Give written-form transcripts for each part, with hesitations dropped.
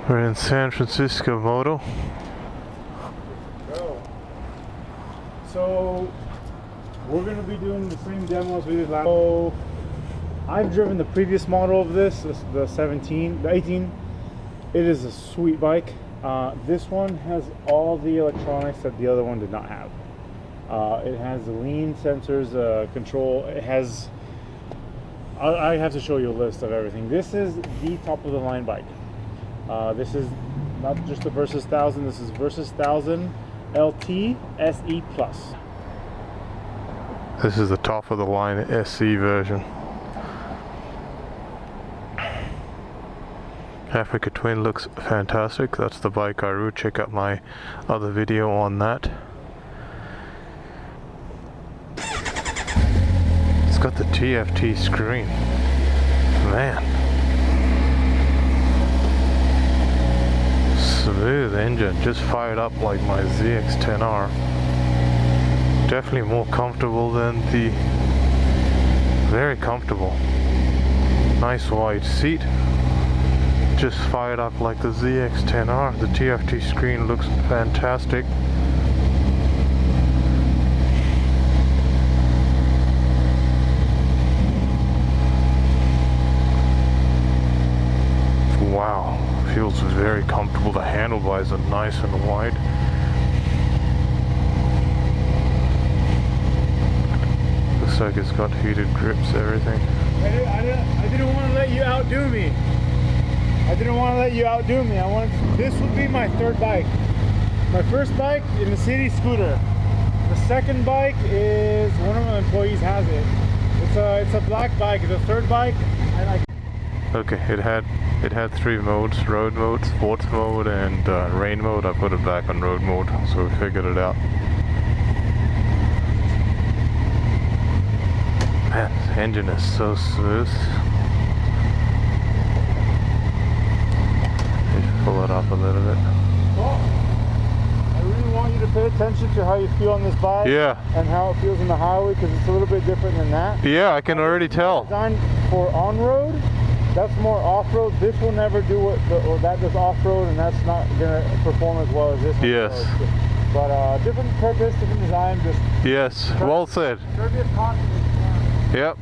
We're in San Francisco Moto. So we're going to be doing the same demo as we did last. So I've driven the previous model of this, the 18. It is a sweet bike. This one has all the electronics that the other one did not have. It has the lean sensors, control. It has, I have to show you a list of everything. This is the top of the line bike. This is not just the Versys 1000, this is Versys 1000 LT SE Plus. This is the top of the line SE version. Africa Twin looks fantastic. That's the bike I rode. Check out my other video on that. It's got the TFT screen. Man. Smooth engine, just fired up like my ZX-10R. Definitely more comfortable than the... very comfortable. Nice wide seat. Just fired up like the ZX-10R. The TFT screen looks fantastic. Wow. Feels very comfortable. The handlebars are nice and wide. Looks like it's got heated grips, everything. I didn't want to let you outdo me. This would be my third bike. My first bike in the city scooter. The second bike is one of my employees has it. It's a black bike. The third bike, I like. Okay, it had 3 modes: road mode, sports mode, and rain mode. I put it back on road mode, so we figured it out. Man, this engine is so smooth. Just pull it up a little bit. Well, I really want you to pay attention to how you feel on this bike. Yeah. And how it feels on the highway, because it's a little bit different than that. Yeah, I can already tell. Designed for on-road. That's more off-road. This will never do what that does off-road, and that's not going to perform as well as this one. Yes. Does. But different purpose, different design. Just yes, well said. Yep.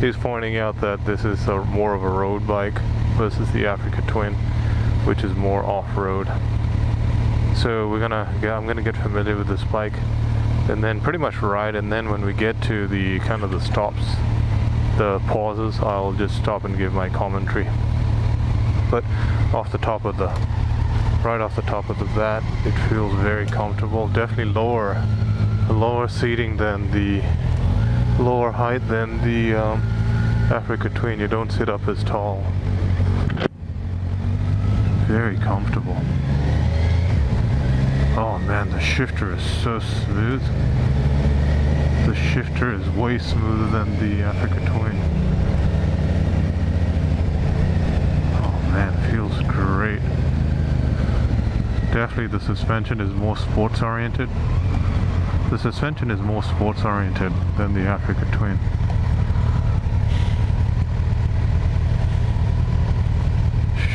He's pointing out that this is more of a road bike versus the Africa Twin, which is more off-road. So I'm gonna get familiar with this bike, and then pretty much ride. And then when we get to the kind of the stops, the pauses, I'll just stop and give my commentary. But right off the top of the bat, it feels very comfortable. Definitely lower seating than the lower height than the Africa Twin. You don't sit up as tall. Very comfortable. Oh man, the shifter is so smooth. The shifter is way smoother than the Africa Twin. Oh man, it feels great. Definitely the suspension is more sports oriented. The suspension is more sports oriented than the Africa Twin.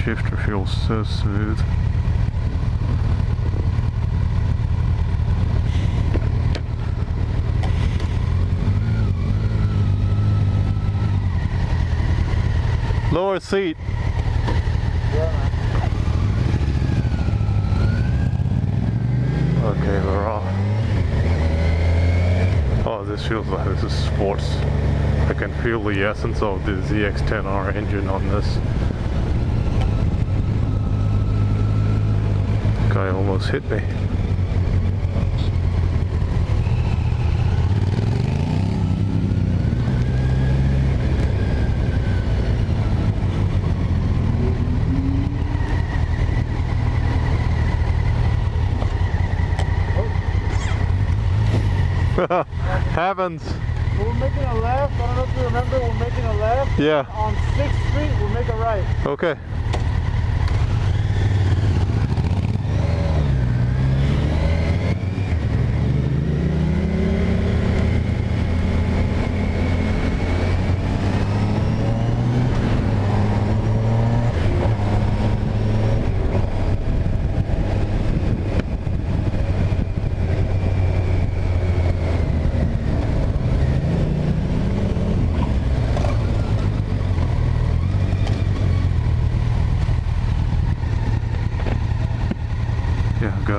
Shifter feels so smooth. Lower seat. Okay, we're off. Oh, this feels like this is sports. I can feel the essence of the ZX-10R engine on this. Guy almost hit me. Happens. We're making a left. I don't know if you remember, we're making a left. Yeah. On 6th Street, we'll make a right. Okay.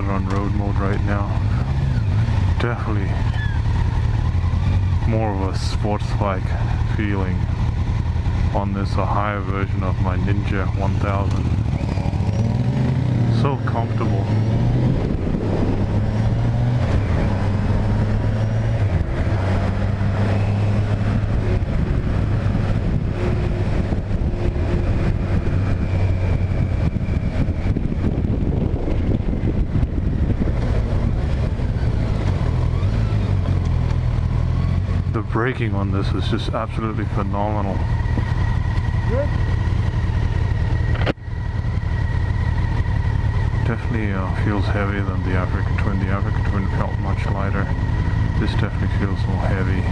it on road mode right now. Definitely more of a sports bike feeling on this, a higher version of my Ninja 1000. So comfortable. The braking on this is just absolutely phenomenal. Good. Definitely feels heavier than the Africa Twin. The Africa Twin felt much lighter. This definitely feels more heavy.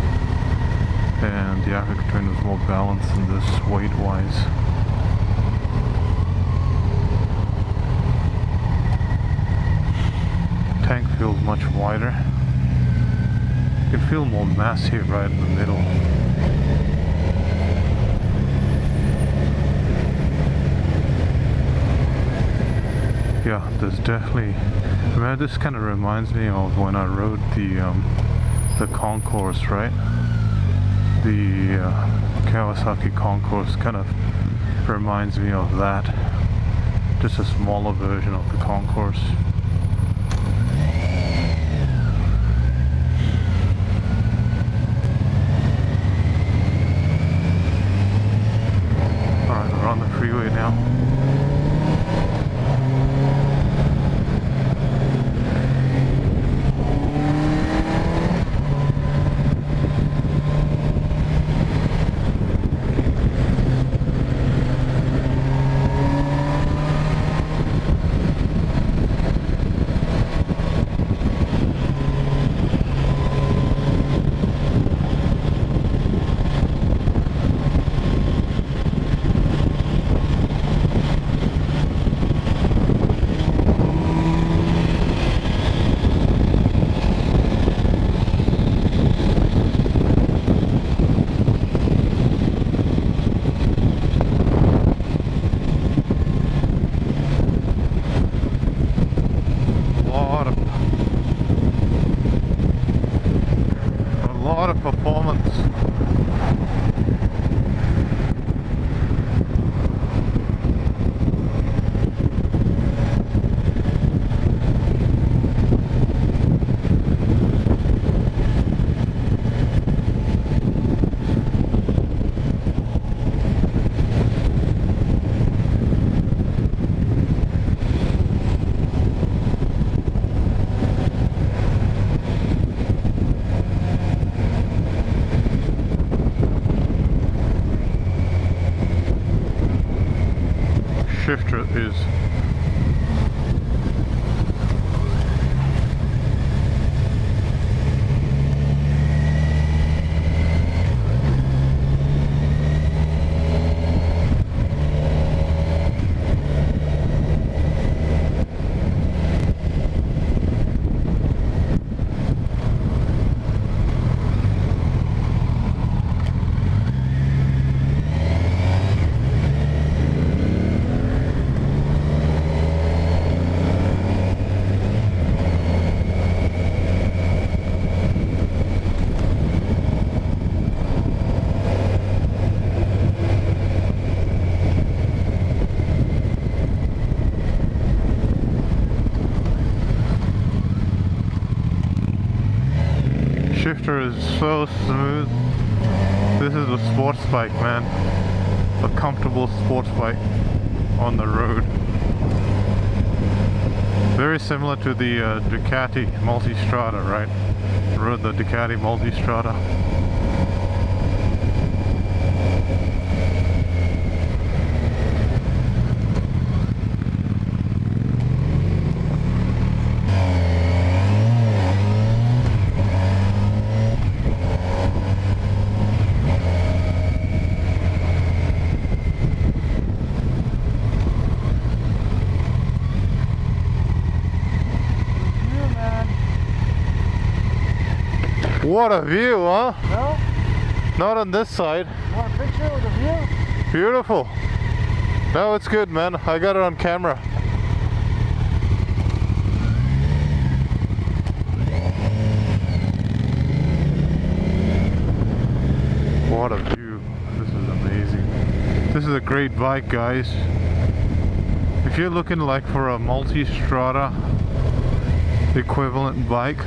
And the Africa Twin was more balanced than this weight-wise. Tank feels much wider. You can feel more mass here right in the middle. Yeah, there's definitely, I mean, this kind of reminds me of when I rode the Concourse, right? The Kawasaki Concourse kind of reminds me of that. Just a smaller version of the Concourse. Alright, we're on the freeway now. A lot of performance. Shifter is shifter is so smooth. This is a sports bike, man. A comfortable sports bike on the road. Very similar to the Ducati Multistrada, right? Rode the Ducati Multistrada. What a view, huh? No? Not on this side. Want a picture with a view? Beautiful. No, it's good, man. I got it on camera. What a view. This is amazing. This is a great bike, guys. If you're looking like for a Multistrada equivalent bike,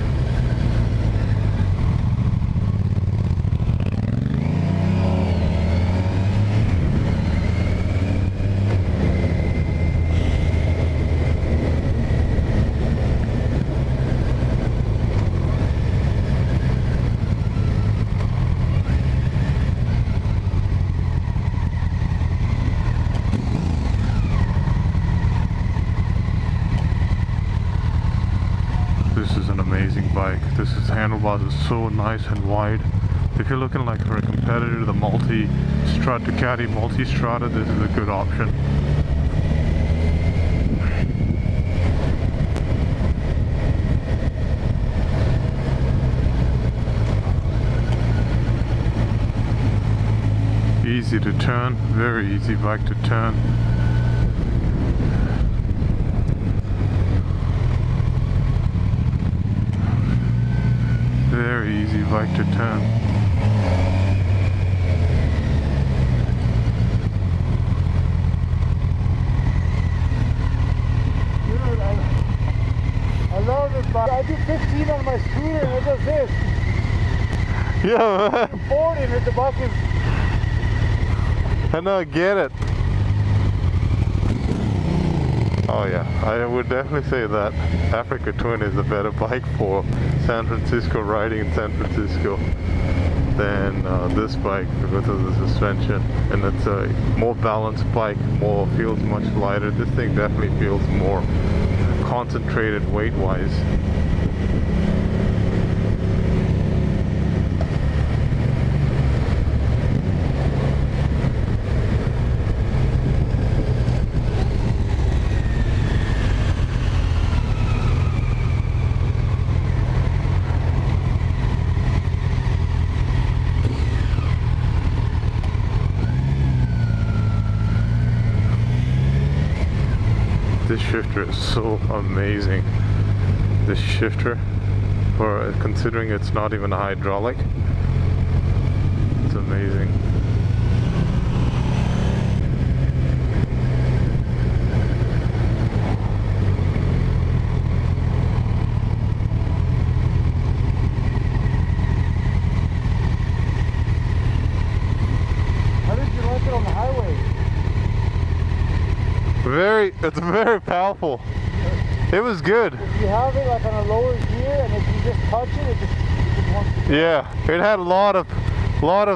this is handlebars is so nice and wide. If you're looking like for a competitor to the Ducati Multistrada, this is a good option. Easy to turn, very easy bike to turn. Very easy bike to turn. Dude, I love this bike. I do 15 on my scooter and it does this. Yeah, man. 40 and the bike is... I know, I get it. Oh yeah, I would definitely say that Africa Twin is a better bike for San Francisco, riding in San Francisco, than this bike because of the suspension. And it's a more balanced bike, feels much lighter. This thing definitely feels more concentrated weight-wise. This shifter is so amazing. This shifter, for considering it's not even a hydraulic, it's amazing. How did you like it on the highway? It's very powerful. It was good. If you have it like on a lower gear and if you just touch it, it just wants to... Yeah, it had a lot of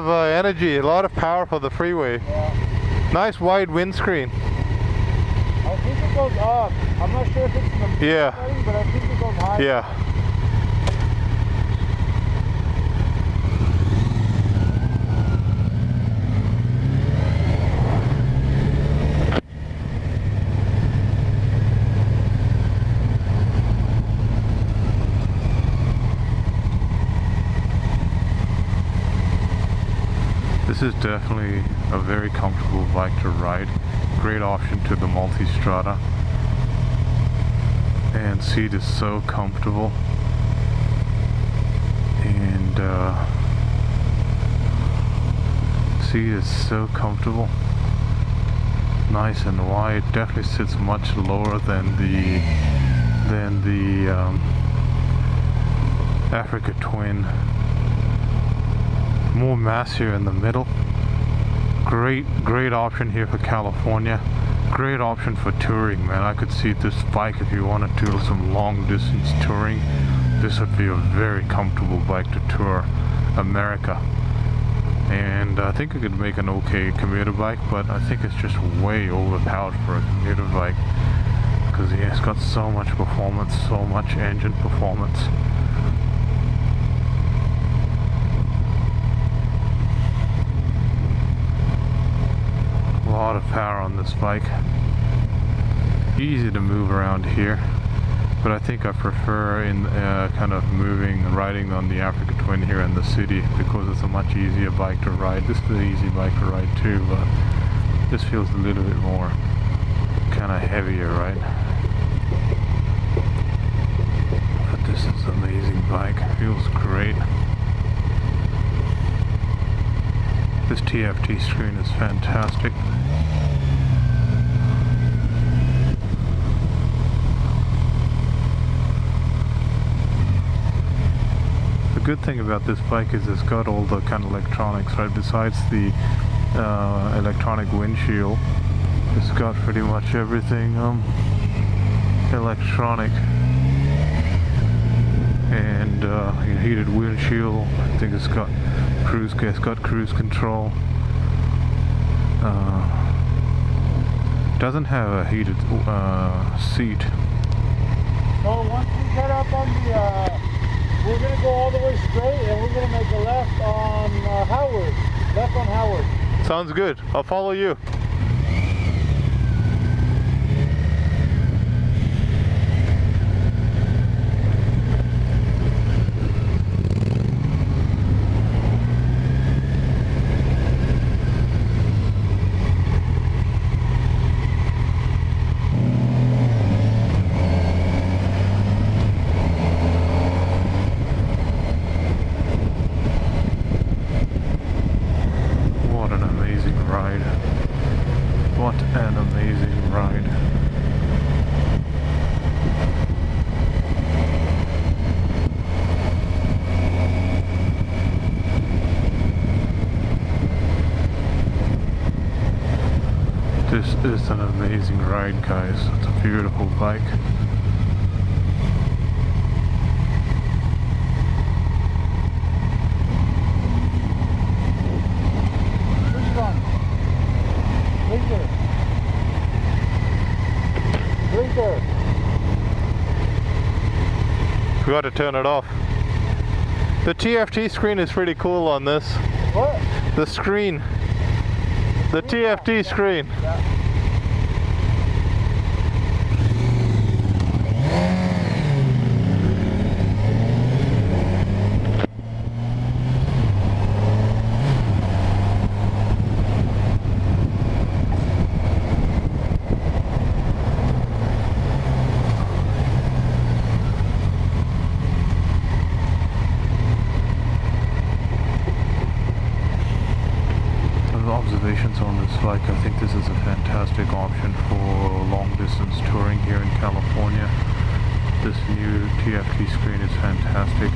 energy, a lot of power for the freeway. Yeah. Nice wide windscreen. I think it goes up. I'm not sure if it's in the setting, but I think it goes higher. Yeah. This is definitely a very comfortable bike to ride. Great option to the Multistrada. And seat is so comfortable. And seat is so comfortable. Nice and wide. Definitely sits much lower than the Africa Twin. More mass here in the middle. Great option here for California. Great option for touring, man. I could see this bike if you want to do some long distance touring. This would be a very comfortable bike to tour America. And I think it could make an okay commuter bike, but I think it's just way overpowered for a commuter bike because yeah, it's got so much performance, so much engine performance. A lot of power on this bike. Easy to move around here, but I think I prefer in kind of riding on the Africa Twin here in the city because it's a much easier bike to ride. This is an easy bike to ride too, but this feels a little bit more kind of heavier, right? But this is an amazing bike. Feels great. This TFT screen is fantastic. The good thing about this bike is it's got all the kind of electronics, right? Besides the electronic windshield, it's got pretty much everything electronic. And heated windshield. I think it's got cruise control. Doesn't have a heated seat. So once we get up on the, we're gonna go all the way straight, and we're gonna make a left on Howard. Left on Howard. Sounds good. I'll follow you. What an amazing ride. This is an amazing ride, guys. It's a beautiful bike. Forgot to turn it off. The TFT screen is pretty cool on this. What? The screen. The TFT screen. Yeah. Observations on this bike. I think this is a fantastic option for long distance touring here in California. This new TFT screen is fantastic.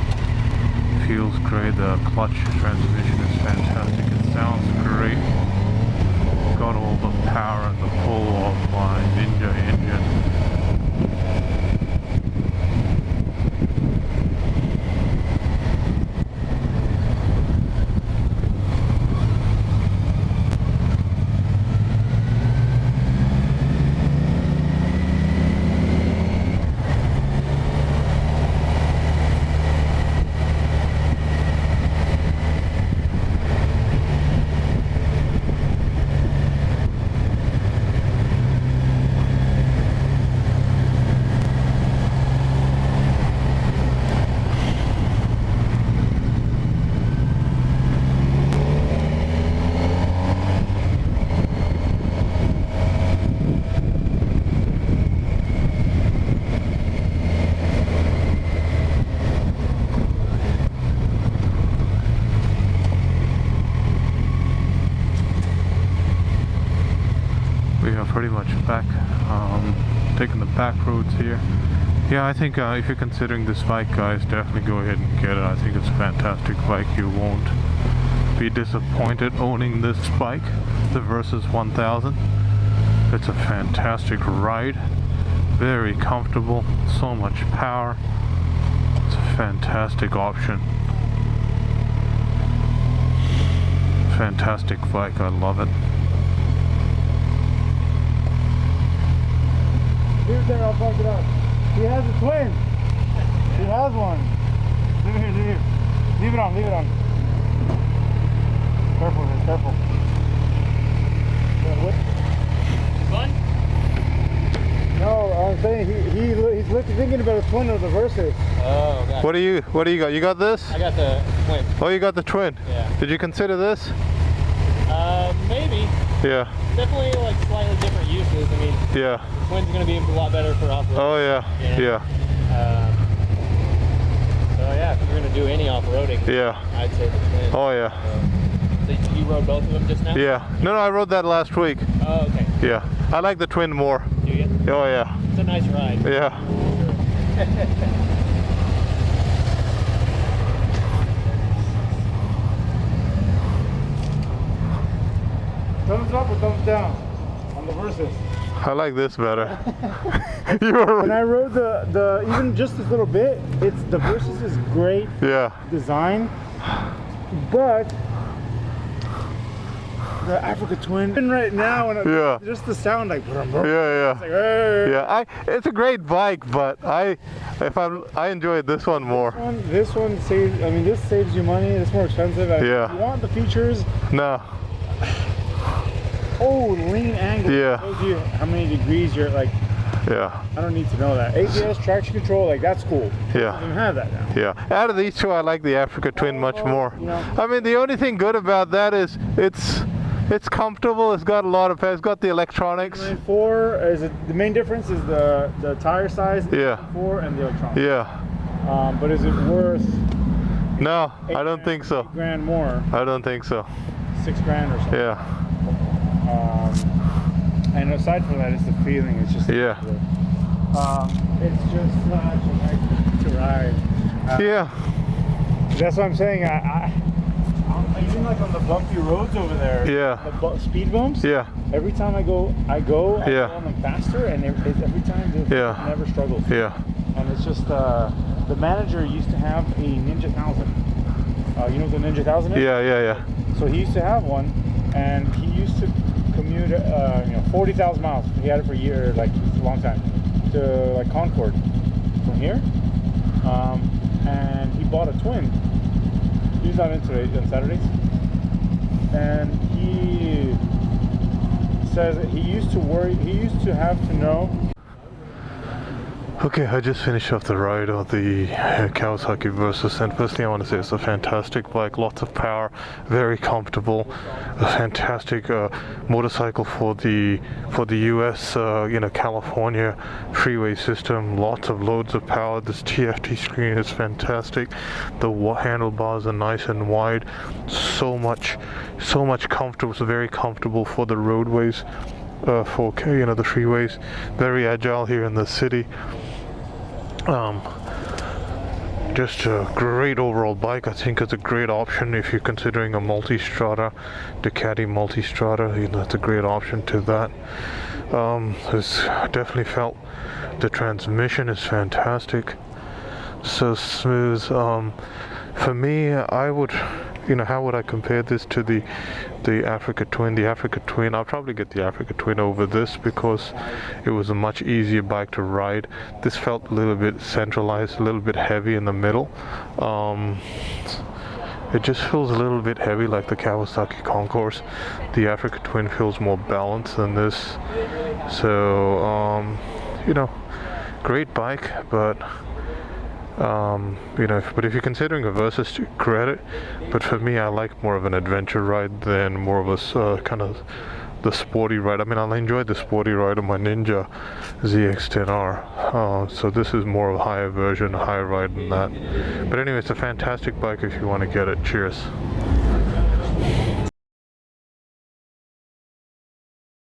Feels great. The clutch transmission is fantastic. It sounds great. Got all the power and the pull of my Ninja engine. We are pretty much back, taking the back roads here. Yeah, I think if you're considering this bike, guys, definitely go ahead and get it. I think it's a fantastic bike. You won't be disappointed owning this bike, the Versys 1000. It's a fantastic ride, very comfortable, so much power. It's a fantastic option. Fantastic bike, I love it. Here's there, I'll fuck it up. He has a twin. He has one. Leave it here, leave it here. Leave it on, leave it on. Careful, man, careful. Fun? No, I'm saying he's thinking about a twin of the Versys. Oh, okay. What do you got? You got this? I got the twin. Oh, you got the twin? Yeah. Did you consider this? Maybe. Yeah. Definitely like slightly different uses. I mean, Yeah. the twin's gonna be a lot better for off-road. Oh yeah. You know? Yeah. So yeah, if you're gonna do any off-roading, Yeah. I'd say the twin. Oh yeah. So that you rode both of them just now? Yeah. No, I rode that last week. Oh, okay. Yeah. I like the twin more. Do you? Oh yeah. It's a nice ride. Yeah. Thumbs up or thumbs down on the Versys? I like this better. When I rode the even just this little bit, the Versys is great design, but the Africa Twin right now, and just the sound like brum, brum, Yeah. it's like, hey. It's a great bike, but I enjoyed this one more. This one saves. I mean, this saves you money. It's more expensive. If you want the features. No. Oh, lean angle. Yeah. It tells you how many degrees you're like. Yeah. I don't need to know that. ABS, traction control, like that's cool. Yeah. I don't have that now. Yeah. Out of these two, I like the Africa Twin much more. You know. I mean, the only thing good about that is it's comfortable. It's got a lot of. It's got the electronics. 4 is it? The main difference is the tire size. 4 and the electronics. Yeah. But is it worth? No, I don't think so. $8,000 more. I don't think so. $6,000 or something. Yeah. And aside from that, it's the feeling. It's just it's just such a nice to ride. Yeah. That's what I'm saying. Even like on the bumpy roads over there. Yeah. The speed bumps. Yeah. Every time I go on them faster, and every time it never struggles. Yeah. And it's just the manager used to have a Ninja 1000. You know what the Ninja 1000 is? Yeah. So he used to have one, and he used to commute 40,000 miles. He had it for a year, like a long time, to like Concord from here. And he bought a twin. He's not into it on Saturdays. And he says that he used to have to know. Okay, I just finished off the ride of the Kawasaki Versys, and firstly I want to say it's a fantastic bike, lots of power, very comfortable, a fantastic motorcycle for the US, California freeway system, loads of power. This Tft screen is fantastic. The handlebars are nice and wide, so much comfortable, so very comfortable for the roadways, for the freeways, very agile here in the city. Just a great overall bike. I think it's a great option if you're considering a Multistrada, Ducati Multistrada. It's a great option to that. It's definitely felt the transmission is fantastic, so smooth. For me, I would, how would I compare this to the Africa Twin? The Africa Twin, I'll probably get the Africa Twin over this because it was a much easier bike to ride. This felt a little bit centralized, a little bit heavy in the middle. It just feels a little bit heavy like the Kawasaki Concourse. The Africa Twin feels more balanced than this. So, great bike, but but if you're considering a Versys, credit. But for me, I like more of an adventure ride than more of a kind of the sporty ride. I mean, I enjoyed the sporty ride on my Ninja ZX-10R. So this is more of a higher version, a higher ride than that. But anyway, it's a fantastic bike if you want to get it. Cheers.